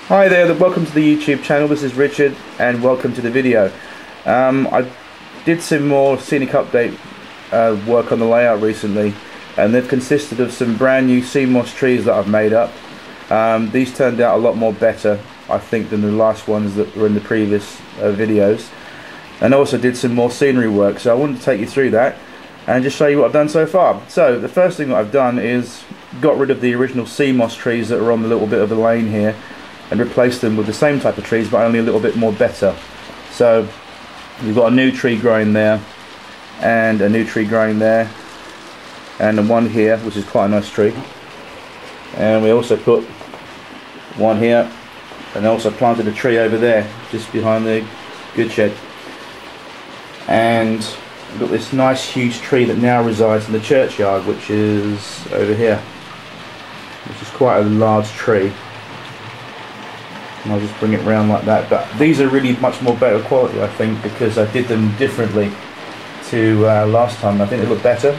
Hi there, welcome to the YouTube channel. This is Richard and welcome to the video. I did some more scenic update work on the layout recently, and they've consisted of some brand new seamoss trees that I've made up. These turned out a lot more better, I think, than the last ones that were in the previous videos. And I also did some more scenery work, so I wanted to take you through that and just show you what I've done so far. So the first thing that I've done is got rid of the original seamoss trees that are on the little bit of the lane here and replaced them with the same type of trees, but only a little bit more better. So we've got a new tree growing there, and a new tree growing there, and then one here, which is quite a nice tree. And we also put one here, and also planted a tree over there, just behind the goods shed. And we've got this nice huge tree that now resides in the churchyard, which is over here, which is quite a large tree. And I'll just bring it round like that. But these are really much more better quality, I think, because I did them differently to last time. I think they look better.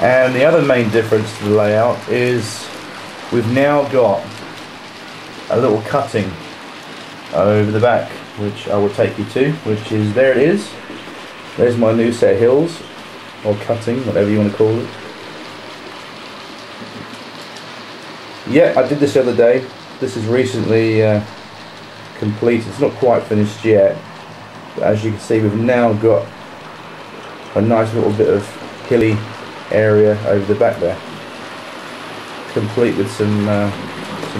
And the other main difference to the layout is we've now got a little cutting over the back, which I will take you to, which is, there it is. There's my new set of hills, or cutting, whatever you want to call it. Yeah, I did this the other day. This is recently completed. It's not quite finished yet, but as you can see, we've now got a nice little bit of hilly area over the back there, complete with some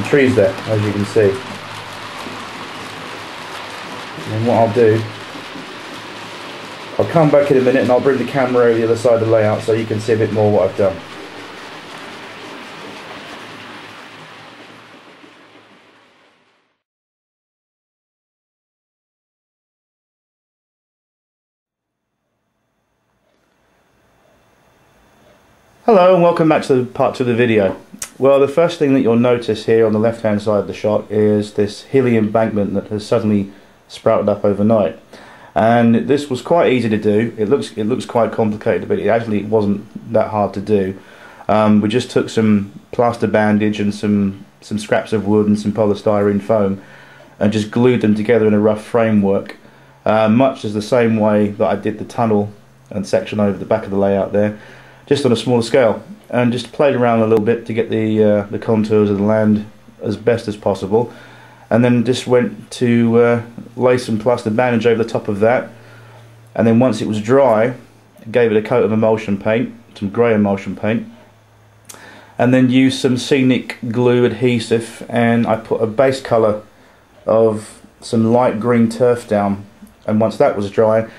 trees there, as you can see. And what I'll do, I'll come back in a minute and I'll bring the camera over the other side of the layout so you can see a bit more what I've done. Hello and welcome back to part 2 of the video. Well, the first thing that you'll notice here on the left hand side of the shot is this hilly embankment that has suddenly sprouted up overnight. And this was quite easy to do. It looks quite complicated, but it actually wasn't that hard to do. We just took some plaster bandage and some scraps of wood and some polystyrene foam and just glued them together in a rough framework, much as the same way that I did the tunnel and section over the back of the layout there, just on a smaller scale, and just played around a little bit to get the contours of the land as best as possible. And then just went to lay some plaster bandage over the top of that, and then once it was dry, gave it a coat of emulsion paint, some grey emulsion paint, and then used some scenic glue adhesive, and I put a base colour of some light green turf down. And once that was dry,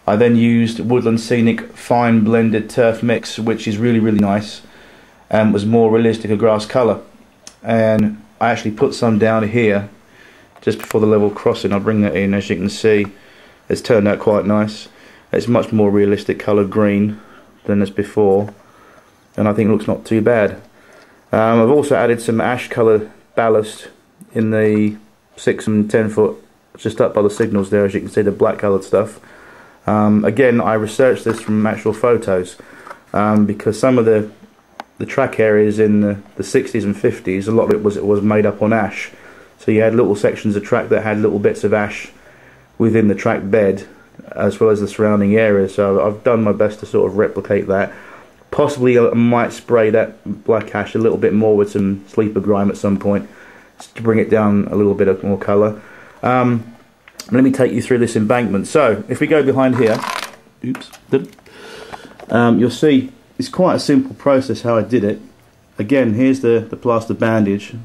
I then used Woodlands scenic fine blended turf mix, which is really nice and was more realistic a grass colour. And I actually put some down here just before the level crossing. I'll bring that in. As you can see, it's turned out quite nice. It's much more realistic coloured green than as before, and I think it looks not too bad. I've also added some ash colour ballast in the 6 and 10 foot just up by the signals there, as you can see, the black coloured stuff. Again, I researched this from actual photos, because some of the track areas in the 60s and 50s, a lot of it was made up on ash. So you had little sections of track that had little bits of ash within the track bed, as well as the surrounding area. So I've done my best to sort of replicate that. Possibly I might spray that black ash a little bit more with some sleeper grime at some point, just to bring it down a little bit of more colour. Let me take you through this embankment. So if we go behind here, you'll see it's quite a simple process how I did it. Again, here's the plaster bandage,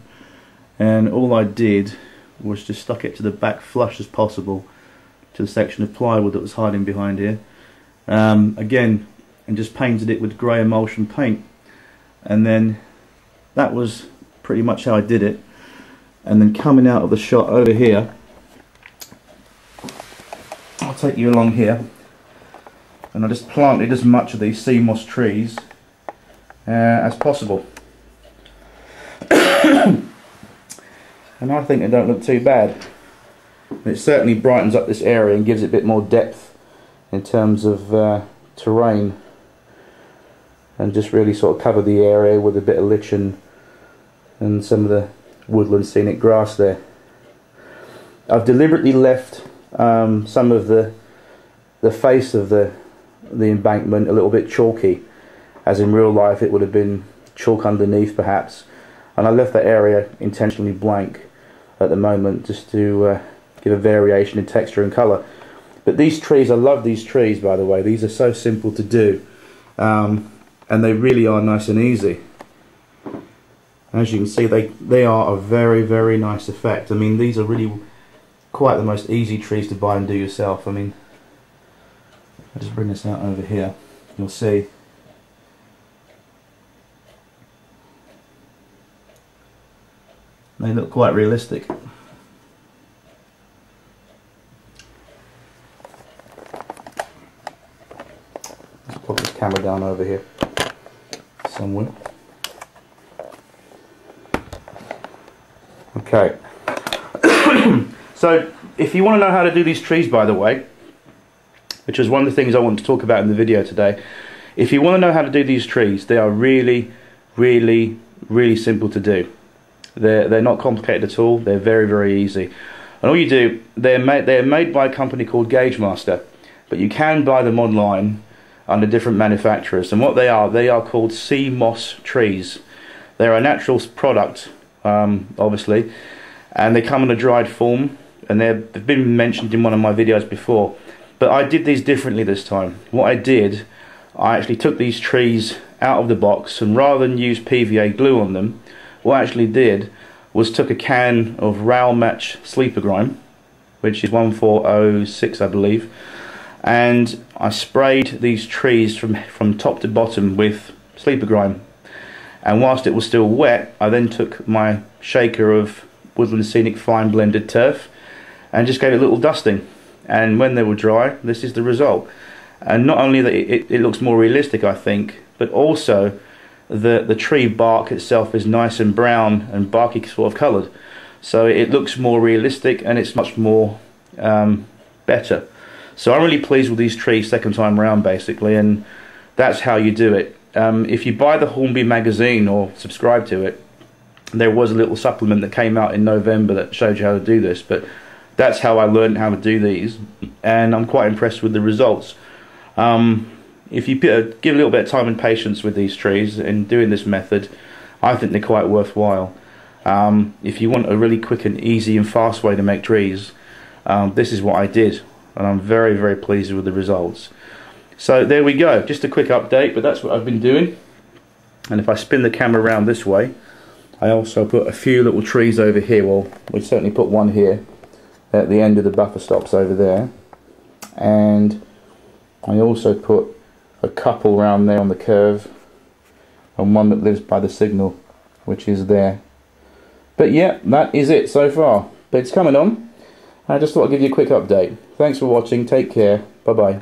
and all I did was just stuck it to the back flush as possible to the section of plywood that was hiding behind here. Again, and just painted it with grey emulsion paint, and then that was pretty much how I did it. And then coming out of the shot over here, I'll take you along here, and I just planted as much of these seamoss trees as possible. And I think they don't look too bad. And it certainly brightens up this area and gives it a bit more depth in terms of terrain. and just really sort of cover the area with a bit of lichen and some of the woodland scenic grass there. I've deliberately left some of the face of the embankment a little bit chalky, as in real life it would have been chalk underneath perhaps, and I left that area intentionally blank at the moment just to give a variation in texture and colour. But these trees, I love these trees by the way, these are so simple to do, and they really are nice and easy. As you can see, they are a very, very nice effect. I mean, these are really quite the most easy trees to buy and do yourself. I mean, I'll just bring this out over here, you'll see. They look quite realistic. Let's put this camera down over here somewhere. Okay. So if you want to know how to do these trees, by the way, which is one of the things I want to talk about in the video today, if you want to know how to do these trees, they are really, really, really simple to do. They're not complicated at all. They're very, very easy. And all you do, they're made by a company called Gaugemaster, but you can buy them online under different manufacturers. And what they are called seamoss trees. They're a natural product, obviously, and they come in a dried form, and they've been mentioned in one of my videos before. But I did these differently this time. What I did, I actually took these trees out of the box, and rather than use PVA glue on them, what I actually did was took a can of Railmatch sleeper grime, which is 1406 I believe, and I sprayed these trees from top to bottom with sleeper grime. And whilst it was still wet, I then took my shaker of Woodlands Scenic fine blended turf and just gave it a little dusting. And when they were dry, this is the result. And not only that it looks more realistic, I think, but also the tree bark itself is nice and brown and barky sort of coloured. So it looks more realistic and it's much more better. So I'm really pleased with these trees second time around basically, and that's how you do it. If you buy the Hornby magazine or subscribe to it, there was a little supplement that came out in November that showed you how to do this, but that's how I learned how to do these, and I'm quite impressed with the results. If you give a little bit of time and patience with these trees in doing this method, I think they're quite worthwhile. If you want a really quick and easy and fast way to make trees, this is what I did, and I'm very, very pleased with the results. So there we go, just a quick update, but that's what I've been doing. And if I spin the camera around this way, I also put a few little trees over here. Well, we certainly put one here at the end of the buffer stops over there, and I also put a couple around there on the curve, and one that lives by the signal, which is there. But yeah, that is it so far, but it's coming on. I just thought I'd give you a quick update. Thanks for watching, take care, bye bye.